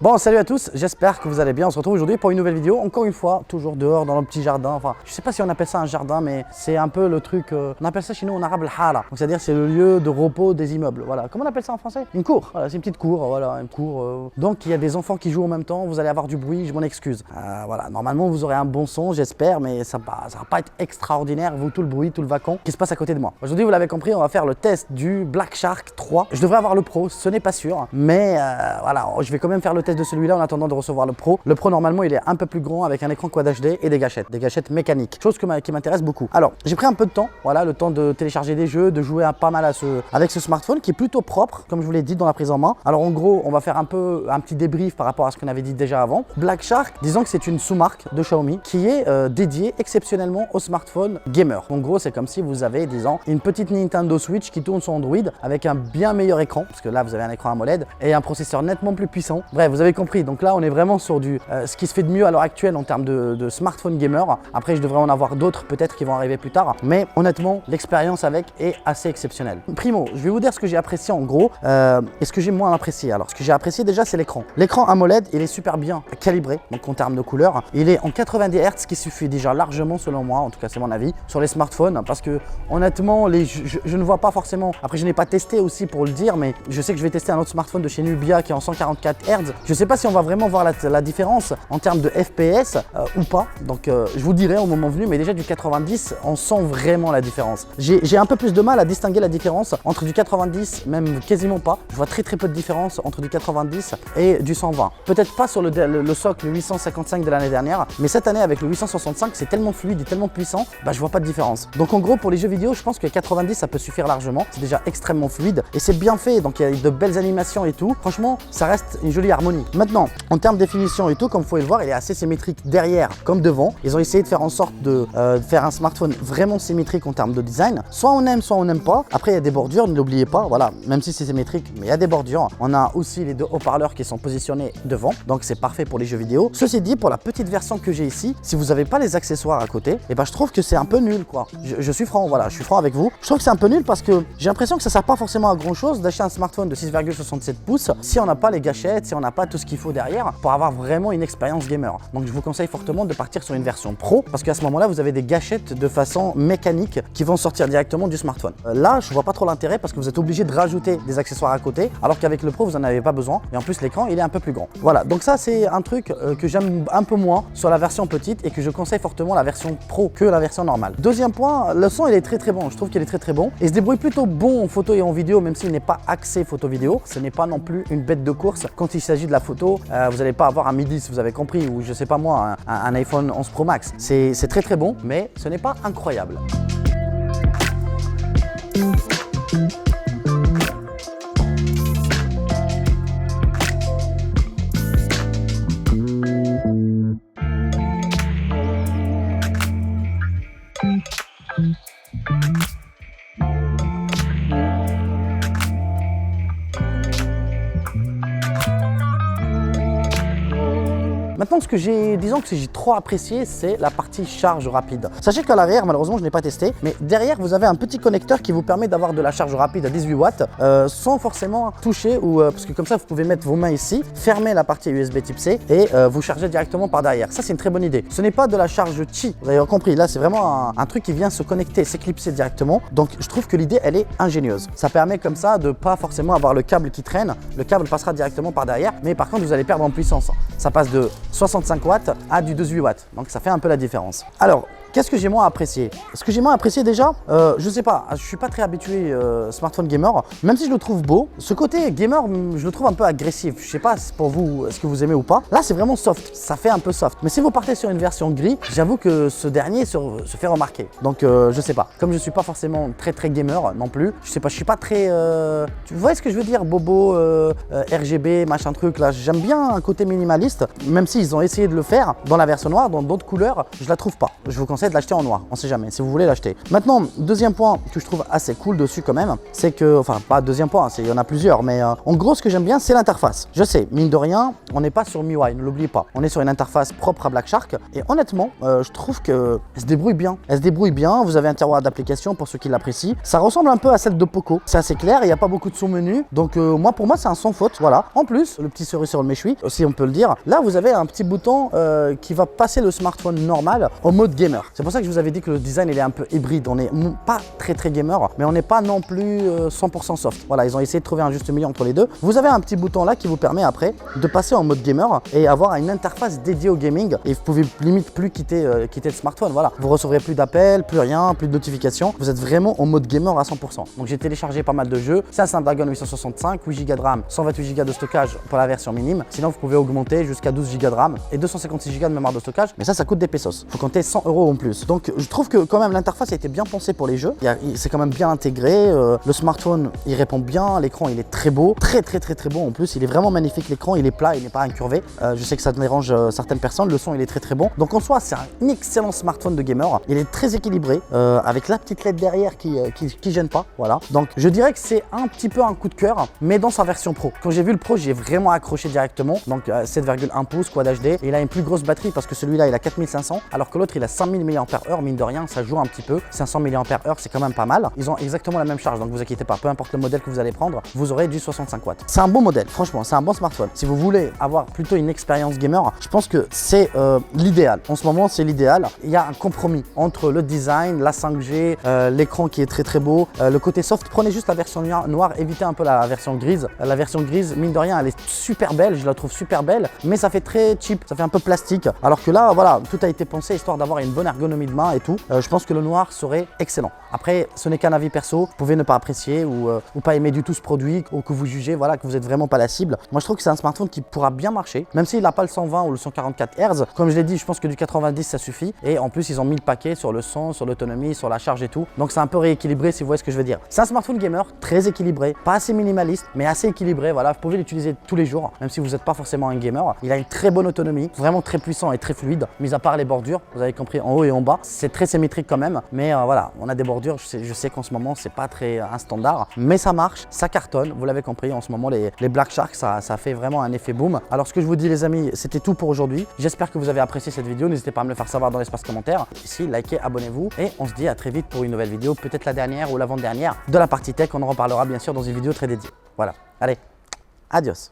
Bon, salut à tous, j'espère que vous allez bien. On se retrouve aujourd'hui pour une nouvelle vidéo. Encore une fois, toujours dehors dans le petit jardin. Enfin, je sais pas si on appelle ça un jardin, mais c'est un peu le truc. On appelle ça chez nous en arabe le hala. Donc, c'est-à-dire c'est le lieu de repos des immeubles. Voilà. Comment on appelle ça en français? Une cour. Voilà, c'est une petite cour. Voilà, une cour. Donc, il y a des enfants qui jouent en même temps. Vous allez avoir du bruit, je m'en excuse. Voilà, normalement, vous aurez un bon son, j'espère, mais ça va pas être extraordinaire, vous, tout le bruit, tout le vacon qui se passe à côté de moi. Aujourd'hui, vous l'avez compris, on va faire le test du Black Shark 3. Je devrais avoir le Pro, ce n'est pas sûr, mais voilà, je vais quand même faire le test de celui-là en attendant de recevoir le Pro. Le Pro, normalement, il est un peu plus grand avec un écran Quad HD et des gâchettes mécaniques, chose qui m'intéresse beaucoup. Alors, j'ai pris un peu de temps, voilà, le temps de télécharger des jeux, de jouer pas mal avec ce smartphone qui est plutôt propre, comme je vous l'ai dit dans la prise en main. Alors, en gros, on va faire un petit débrief par rapport à ce qu'on avait dit déjà avant. Black Shark, disons que c'est une sous-marque de Xiaomi qui est dédiée exceptionnellement aux smartphones gamer. En gros, c'est comme si vous avez, disons, une petite Nintendo Switch qui tourne sur Android avec un bien meilleur écran, parce que là, vous avez un écran AMOLED et un processeur nettement plus puissant. Bref, vous avez compris. Donc là, on est vraiment sur ce qui se fait de mieux à l'heure actuelle en termes de smartphone gamer. Après, je devrais en avoir d'autres peut-être qui vont arriver plus tard. Mais honnêtement, l'expérience avec est assez exceptionnelle. Primo, je vais vous dire ce que j'ai apprécié en gros et ce que j'ai moins apprécié. Alors, ce que j'ai apprécié déjà, c'est l'écran. L'écran AMOLED, il est super bien calibré, donc en termes de couleurs. Il est en 90 Hz, ce qui suffit déjà largement selon moi, en tout cas c'est mon avis, sur les smartphones. Parce que honnêtement, je ne vois pas forcément. Après, je n'ai pas testé aussi pour le dire, mais je sais que je vais tester un autre smartphone de chez Nubia qui est en 144 Hz. Je ne sais pas si on va vraiment voir la différence en termes de FPS ou pas. Donc je vous dirai au moment venu, mais déjà du 90, on sent vraiment la différence. J'ai un peu plus de mal à distinguer la différence entre du 90, même quasiment pas. Je vois très peu de différence entre du 90 et du 120. Peut-être pas sur le socle 855 de l'année dernière, mais cette année avec le 865, c'est tellement fluide et tellement puissant, bah, je vois pas de différence. Donc en gros, pour les jeux vidéo, je pense que 90, ça peut suffire largement. C'est déjà extrêmement fluide et c'est bien fait, donc il y a de belles animations et tout. Franchement, ça reste une jolie harmonie. Maintenant, en termes de définition et tout, comme vous pouvez le voir, il est assez symétrique derrière comme devant. Ils ont essayé de faire en sorte de faire un smartphone vraiment symétrique en termes de design. Soit on aime, soit on n'aime pas. Après, il y a des bordures, ne l'oubliez pas. Voilà, même si c'est symétrique, mais il y a des bordures. On a aussi les deux haut-parleurs qui sont positionnés devant, donc c'est parfait pour les jeux vidéo. Ceci dit, pour la petite version que j'ai ici, si vous n'avez pas les accessoires à côté, et ben je trouve que c'est un peu nul, quoi. Je suis franc, voilà, je suis franc avec vous. Je trouve que c'est un peu nul parce que j'ai l'impression que ça sert pas forcément à grand chose d'acheter un smartphone de 6,67 pouces si on n'a pas les gâchettes, si on n'a pas tout ce qu'il faut derrière pour avoir vraiment une expérience gamer. Donc je vous conseille fortement de partir sur une version Pro parce qu'à ce moment-là, vous avez des gâchettes de façon mécanique qui vont sortir directement du smartphone. Là, je vois pas trop l'intérêt parce que vous êtes obligé de rajouter des accessoires à côté, alors qu'avec le Pro, vous en avez pas besoin. Et en plus, l'écran, il est un peu plus grand. Voilà, donc ça, c'est un truc que j'aime un peu moins sur la version petite et que je conseille fortement la version Pro que la version normale. Deuxième point, le son, il est très bon. Je trouve qu'il est très bon. Il se débrouille plutôt bon en photo et en vidéo, même s'il n'est pas axé photo-vidéo. Ce n'est pas non plus une bête de course. Quand il s'agit de la photo, vous n'allez pas avoir un Mi 10, vous avez compris, ou je sais pas moi, un iPhone 11 Pro Max. C'est très bon, mais ce n'est pas incroyable. Maintenant, disons que j'ai trop apprécié, c'est la partie charge rapide. Sachez qu'à l'arrière, malheureusement, je n'ai pas testé, mais derrière, vous avez un petit connecteur qui vous permet d'avoir de la charge rapide à 18 watts sans forcément toucher parce que comme ça, vous pouvez mettre vos mains ici, fermer la partie USB type C et vous charger directement par derrière. Ça, c'est une très bonne idée. Ce n'est pas de la charge Qi, vous avez compris. Là, c'est vraiment un truc qui vient se connecter, s'éclipser directement. Donc, je trouve que l'idée, elle est ingénieuse. Ça permet comme ça de pas forcément avoir le câble qui traîne. Le câble passera directement par derrière, mais par contre, vous allez perdre en puissance. Ça passe de 65 watts à du 18 watts. Donc ça fait un peu la différence. Alors, qu'est-ce que j'ai moins apprécié? Ce que j'ai moins apprécié déjà, je sais pas, je suis pas très habitué smartphone gamer, même si je le trouve beau. Ce côté gamer, je le trouve un peu agressif. Je sais pas pour vous, est-ce que vous aimez ou pas. Là, c'est vraiment soft, ça fait un peu soft. Mais si vous partez sur une version gris, j'avoue que ce dernier se fait remarquer. Donc je sais pas, comme je suis pas forcément très gamer non plus, je sais pas, je suis pas très... Tu vois ce que je veux dire, bobo, RGB, machin truc là. J'aime bien un côté minimaliste, même s'ils ont essayé de le faire dans la version noire, dans d'autres couleurs, je la trouve pas. Je vous conseille conseille de l'acheter en noir. On sait jamais, si vous voulez l'acheter. Maintenant, deuxième point que je trouve assez cool dessus quand même, c'est que, enfin pas deuxième point, il y en a plusieurs, mais en gros ce que j'aime bien c'est l'interface. Je sais, mine de rien, on n'est pas sur MIUI, ne l'oubliez pas. On est sur une interface propre à Black Shark et honnêtement, je trouve qu'elle se débrouille bien. Elle se débrouille bien, vous avez un tiroir d'application pour ceux qui l'apprécient. Ça ressemble un peu à celle de Poco, c'est assez clair, il n'y a pas beaucoup de sous-menus, donc pour moi c'est un sans faute, voilà. En plus, le petit cerise sur le méchoui, aussi on peut le dire, là vous avez un petit bouton qui va passer le smartphone normal au mode gamer. C'est pour ça que je vous avais dit que le design il est un peu hybride, on n'est pas très gamer, mais on n'est pas non plus 100% soft. Voilà, ils ont essayé de trouver un juste milieu entre les deux. Vous avez un petit bouton là qui vous permet après de passer en mode gamer et avoir une interface dédiée au gaming et vous pouvez limite plus quitter le smartphone. Voilà, vous recevrez plus d'appels, plus rien, plus de notifications. Vous êtes vraiment en mode gamer à 100%. Donc j'ai téléchargé pas mal de jeux. C'est un Snapdragon 865, 8 Go de RAM, 128 Go de stockage pour la version minime. Sinon vous pouvez augmenter jusqu'à 12 Go de RAM et 256 Go de mémoire de stockage. Mais ça coûte des pesos. Faut compter 100 € en plus. Donc je trouve que quand même l'interface a été bien pensée pour les jeux. C'est quand même bien intégré. Le smartphone il répond bien. L'écran il est très beau, très beau en plus. Il est vraiment magnifique l'écran. Il est plat, il n'est pas incurvé. Je sais que ça dérange certaines personnes. Le son il est très bon. Donc en soi c'est un excellent smartphone de gamer. Il est très équilibré avec la petite LED derrière qui gêne pas. Voilà. Donc je dirais que c'est un petit peu un coup de cœur, mais dans sa version pro. Quand j'ai vu le pro, j'ai vraiment accroché directement. Donc 7,1 pouces Quad HD. Et il a une plus grosse batterie parce que celui-là il a 4500 alors que l'autre il a 5000 mAh. Mine de rien, ça joue un petit peu. 500 mAh c'est quand même pas mal. Ils ont exactement la même charge, donc vous inquiétez pas. Peu importe le modèle que vous allez prendre, vous aurez du 65 watts. C'est un bon modèle, franchement, c'est un bon smartphone. Si vous voulez avoir plutôt une expérience gamer, je pense que c'est l'idéal. En ce moment, c'est l'idéal. Il y a un compromis entre le design, la 5G, l'écran qui est très beau, le côté soft. Prenez juste la version noire, évitez un peu la version grise. La version grise, mine de rien, elle est super belle, je la trouve super belle, mais ça fait très cheap, ça fait un peu plastique. Alors que là, voilà, tout a été pensé histoire d'avoir une bonne ergonomie de main et tout. Je pense que le noir serait excellent. Après, ce n'est qu'un avis perso. Vous pouvez ne pas apprécier ou pas aimer du tout ce produit ou que vous jugez, voilà, que vous n'êtes vraiment pas la cible. Moi, je trouve que c'est un smartphone qui pourra bien marcher, même s'il n'a pas le 120 ou le 144 Hz. Comme je l'ai dit, je pense que du 90 ça suffit. Et en plus, ils ont mis le paquet sur le son, sur l'autonomie, sur la charge et tout. Donc, c'est un peu rééquilibré si vous voyez ce que je veux dire. C'est un smartphone gamer très équilibré, pas assez minimaliste, mais assez équilibré. Voilà, vous pouvez l'utiliser tous les jours, même si vous n'êtes pas forcément un gamer. Il a une très bonne autonomie, vraiment très puissant et très fluide, mis à part les bordures. Vous avez compris, en haut et en bas, c'est très symétrique quand même. Mais voilà, on a des bordures. Je sais qu'en ce moment, c'est pas très un standard, mais ça marche, ça cartonne. Vous l'avez compris, en ce moment, les Black Shark, ça fait vraiment un effet boom. Alors, ce que je vous dis, les amis, c'était tout pour aujourd'hui. J'espère que vous avez apprécié cette vidéo. N'hésitez pas à me le faire savoir dans l'espace commentaire. Ici, likez, abonnez-vous et on se dit à très vite pour une nouvelle vidéo, peut-être la dernière ou l'avant-dernière de la partie tech. On en reparlera bien sûr dans une vidéo très dédiée. Voilà, allez, adios.